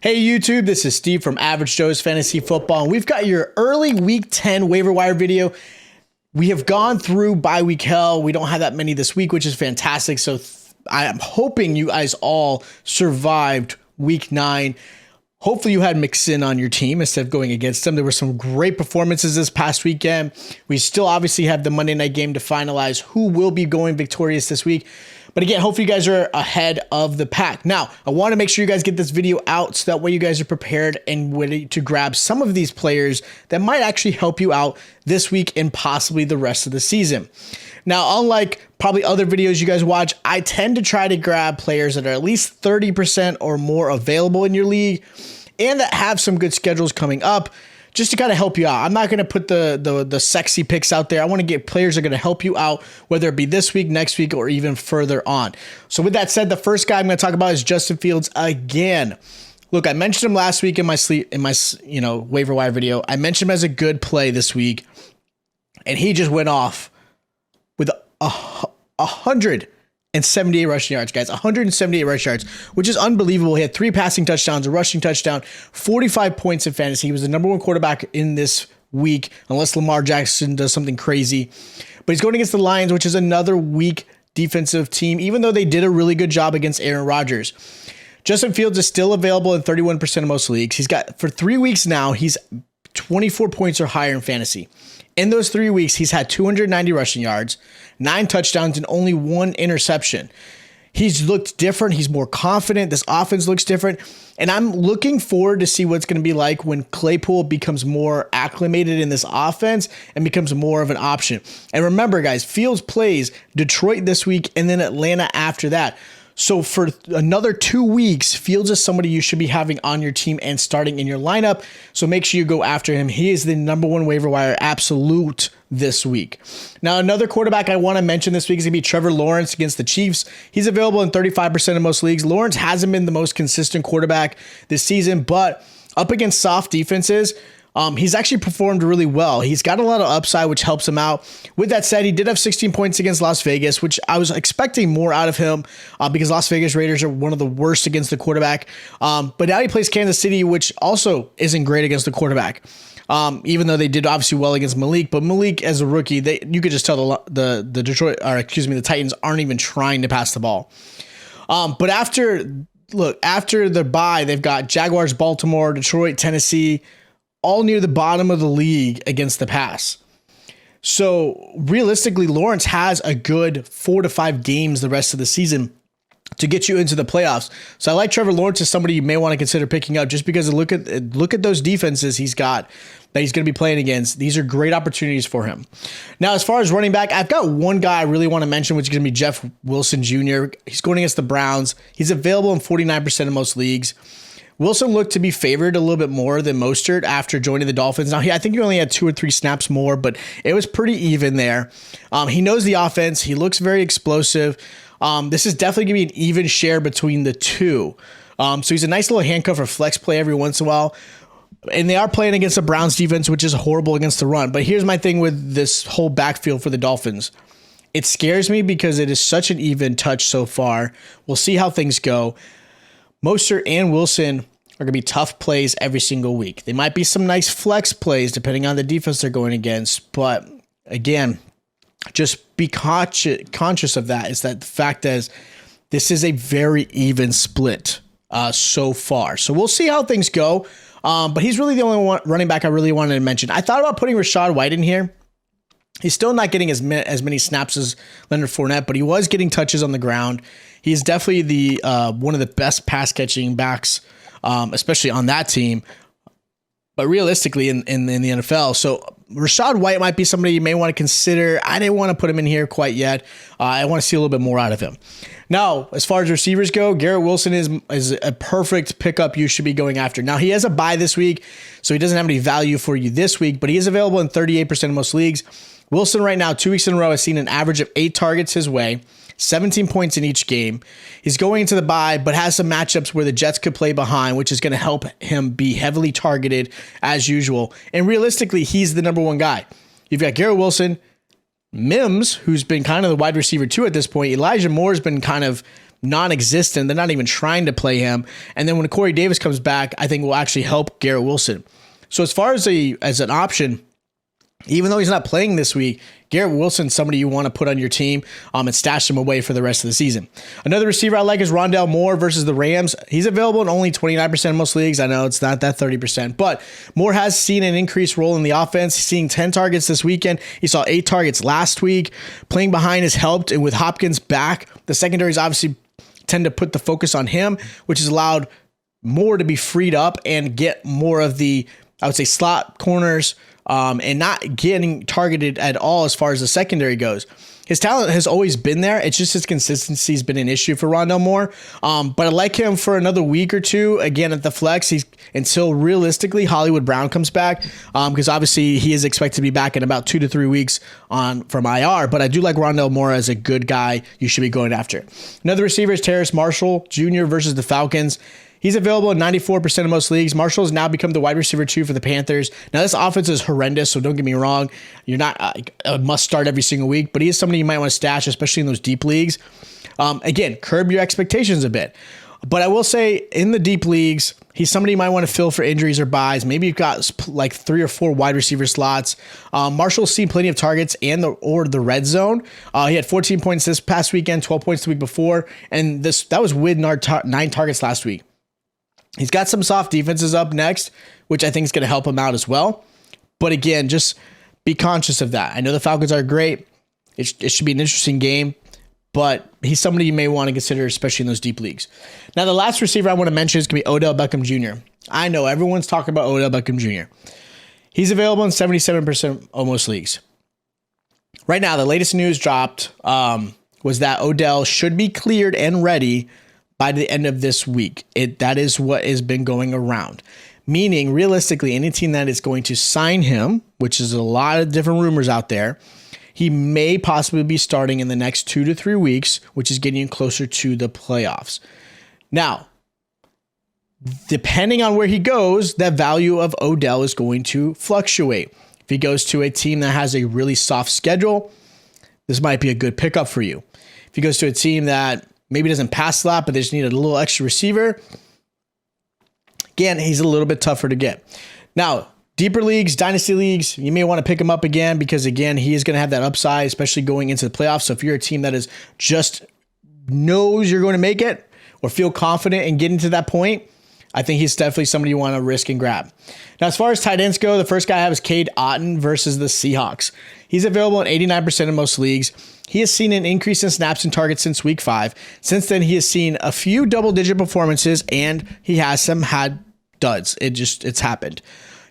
Hey YouTube, this is Steve from Average Joe's Fantasy Football, and we've got your early Week 10 waiver wire video. We have gone through bye week hell. We don't have that many this week, which is fantastic. So I am hoping you guys all survived Week 9. Hopefully you had Mixon on your team instead of going against them. There were some great performances this past weekend. We still obviously have the Monday night game to finalize who will be going victorious this week. But again, hopefully you guys are ahead of the pack. Now, I want to make sure you guys get this video out so that way you guys are prepared and ready to grab some of these players that might actually help you out this week and possibly the rest of the season. Now, unlike probably other videos you guys watch, I tend to try to grab players that are at least 30% or more available in your league and that have some good schedules coming up, just to kind of help you out. I'm not going to put the sexy picks out there. I want to get players that are going to help you out, whether it be this week, next week, or even further on. So with that said, the first guy I'm going to talk about is Justin Fields again. Look, I mentioned him last week in my waiver wire video. I mentioned him as a good play this week, and he just went off with 178 rushing yards, guys. 178 rushing yards, which is unbelievable. He had 3 passing touchdowns, a rushing touchdown, 45 points in fantasy. He was the number 1 quarterback in this week, unless Lamar Jackson does something crazy. But he's going against the Lions, which is another weak defensive team, even though they did a really good job against Aaron Rodgers. Justin Fields is still available in 31% of most leagues. He's got, for 3 weeks now, he's 24 points or higher in fantasy. In those 3 weeks, he's had 290 rushing yards, 9 touchdowns, and only 1 interception. He's looked different. He's more confident. This offense looks different. And I'm looking forward to see what's going to be like when Claypool becomes more acclimated in this offense and becomes more of an option. And remember, guys, Fields plays Detroit this week and then Atlanta after that. So for another 2 weeks, Fields is somebody you should be having on your team and starting in your lineup. So make sure you go after him. He is the number 1 waiver wire absolute this week. Now, another quarterback I want to mention this week is going to be Trevor Lawrence against the Chiefs. He's available in 35% of most leagues. Lawrence hasn't been the most consistent quarterback this season, but up against soft defenses, he's actually performed really well. He's got a lot of upside, which helps him out. With that said, he did have 16 points against Las Vegas, which I was expecting more out of him because Las Vegas Raiders are one of the worst against the quarterback. But now he plays Kansas City, which also isn't great against the quarterback. Even though they did obviously well against Malik, but Malik as a rookie, you could just tell the Titans aren't even trying to pass the ball. But after the bye, they've got Jaguars, Baltimore, Detroit, Tennessee, all near the bottom of the league against the pass. So realistically, Lawrence has a good 4 to 5 games the rest of the season to get you into the playoffs. So I like Trevor Lawrence as somebody you may want to consider picking up just because look at those defenses he's got that he's going to be playing against. These are great opportunities for him. Now, as far as running back, I've got one guy I really want to mention, which is going to be Jeff Wilson Jr. He's going against the Browns. He's available in 49% of most leagues. Wilson looked to be favored a little bit more than Mostert after joining the Dolphins. Now, I think he only had 2 or 3 snaps more, but it was pretty even there. He knows the offense. He looks very explosive. This is definitely going to be an even share between the two. So he's a nice little handcuff or flex play every once in a while. And they are playing against the Browns defense, which is horrible against the run. But here's my thing with this whole backfield for the Dolphins. It scares me because it is such an even touch so far. We'll see how things go. Mostert and Wilson are going to be tough plays every single week. They might be some nice flex plays depending on the defense they're going against. But again, just be conscious of that. Is that the fact is this is a very even split so far. So we'll see how things go. But he's really the only running back I really wanted to mention. I thought about putting Rachaad White in here. He's still not getting as many snaps as Leonard Fournette, but he was getting touches on the ground. He's definitely the one of the best pass catching backs, especially on that team, but realistically in the NFL. So Rachaad White might be somebody you may want to consider. I didn't want to put him in here quite yet. I want to see a little bit more out of him. Now, as far as receivers go, Garrett Wilson is a perfect pickup you should be going after. Now, he has a bye this week, so he doesn't have any value for you this week, but he is available in 38% of most leagues. Wilson right now, 2 weeks in a row, has seen an average of 8 targets his way, 17 points in each game. He's going into the bye, but has some matchups where the Jets could play behind, which is going to help him be heavily targeted as usual. And realistically, he's the number 1 guy. You've got Garrett Wilson, Mims, who's been kind of the wide receiver 2 at this point. Elijah Moore's been kind of non-existent. They're not even trying to play him. And then when Corey Davis comes back, I think will actually help Garrett Wilson. So as far as an option, even though he's not playing this week, Garrett Wilson's somebody you want to put on your team and stash him away for the rest of the season. Another receiver I like is Rondale Moore versus the Rams. He's available in only 29% of most leagues. I know it's not that 30%, but Moore has seen an increased role in the offense. He's seeing 10 targets this weekend. He saw 8 targets last week. Playing behind has helped, and with Hopkins back, the secondaries obviously tend to put the focus on him, which has allowed Moore to be freed up and get more of the, I would say, slot corners, and not getting targeted at all as far as the secondary goes. His talent has always been there. It's just his consistency has been an issue for Rondale Moore. But I like him for another week or two, again, at the flex, until realistically Hollywood Brown comes back, because obviously he is expected to be back in about 2 to 3 weeks from IR. But I do like Rondale Moore as a good guy you should be going after. Another receiver is Terrace Marshall Jr. versus the Falcons. He's available in 94% of most leagues. Marshall has now become the wide receiver 2 for the Panthers. Now, this offense is horrendous, so don't get me wrong. You're not a must start every single week, but he is somebody you might want to stash, especially in those deep leagues. Again, curb your expectations a bit. But I will say, in the deep leagues, he's somebody you might want to fill for injuries or buys. Maybe you've got like 3 or 4 wide receiver slots. Marshall's seen plenty of targets or the red zone. He had 14 points this past weekend, 12 points the week before, and that was with 9 targets last week. He's got some soft defenses up next, which I think is going to help him out as well. But again, just be conscious of that. I know the Falcons are great. It should be an interesting game, but he's somebody you may want to consider, especially in those deep leagues. Now, the last receiver I want to mention is going to be Odell Beckham Jr. I know everyone's talking about Odell Beckham Jr. He's available in 77% of most leagues. Right now, the latest news dropped was that Odell should be cleared and ready by the end of this week. That is what has been going around. Meaning, realistically, any team that is going to sign him, which is a lot of different rumors out there, he may possibly be starting in the next 2 to 3 weeks, which is getting closer to the playoffs. Now, depending on where he goes, that value of Odell is going to fluctuate. If he goes to a team that has a really soft schedule, this might be a good pickup for you. If he goes to a team that maybe doesn't pass a lot, but they just need a little extra receiver, again, he's a little bit tougher to get. Now, deeper leagues, dynasty leagues, you may want to pick him up again because, again, he is going to have that upside, especially going into the playoffs. So if you're a team that is just knows you're going to make it or feel confident in getting to that point, I think he's definitely somebody you want to risk and grab. Now, as far as tight ends go, the first guy I have is Cade Otton versus the Seahawks. He's available in 89% of most leagues. He has seen an increase in snaps and targets since week 5. Since then, he has seen a few double-digit performances, and he has had duds. It's happened.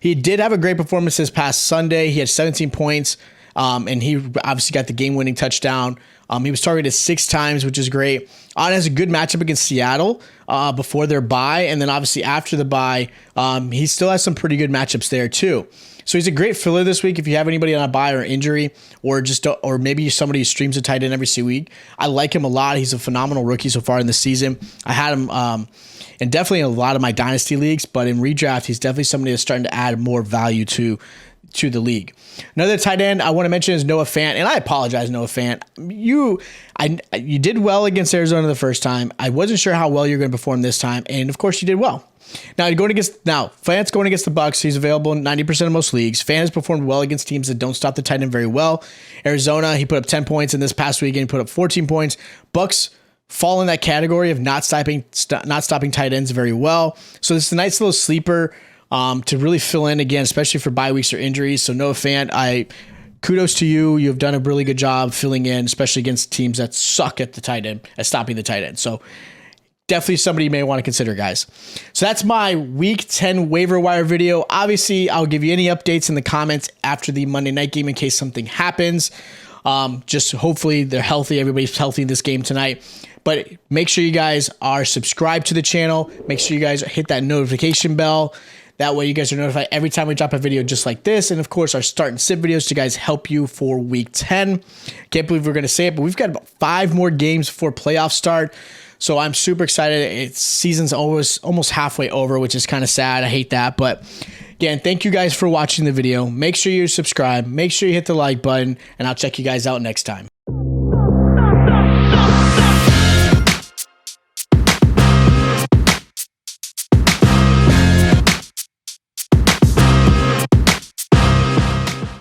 He did have a great performance this past Sunday. He had 17 points, and he obviously got the game-winning touchdown. He was targeted 6 times, which is great. Otton has a good matchup against Seattle before their bye, and then obviously after the bye, he still has some pretty good matchups there too. So he's a great filler this week if you have anybody on a bye or injury, or maybe somebody who streams a tight end every single week. I like him a lot. He's a phenomenal rookie so far in the season. I had him and definitely in a lot of my dynasty leagues, but in redraft, he's definitely somebody that's starting to add more value to the league. Another tight end I want to mention is Noah Fant, and I apologize, Noah Fant. You did well against Arizona the first time. I wasn't sure how well you're going to perform this time, and of course you did well. Now Fant's going against the Bucs. He's available in 90% of most leagues. Fant has performed well against teams that don't stop the tight end very well. Arizona, he put up 10 points, and this past weekend he put up 14 points. Bucs fall in that category of not stopping tight ends very well. So this is a nice little sleeper to really fill in again, especially for bye weeks or injuries. So Noah Fant, kudos to you. You've done a really good job filling in, especially against teams that suck at the tight end, at stopping the tight end. So definitely somebody you may want to consider, guys. So that's my Week 10 waiver wire video. Obviously, I'll give you any updates in the comments after the Monday night game in case something happens. Just hopefully they're healthy. Everybody's healthy in this game tonight. But make sure you guys are subscribed to the channel. Make sure you guys hit that notification bell. That way you guys are notified every time we drop a video just like this. And of course, our start and sit videos to guys help you for Week 10. Can't believe we're going to say it, but we've got about 5 more games before playoffs start. So I'm super excited. Season's almost halfway over, which is kind of sad. I hate that. But again, thank you guys for watching the video. Make sure you subscribe. Make sure you hit the like button, and I'll check you guys out next time.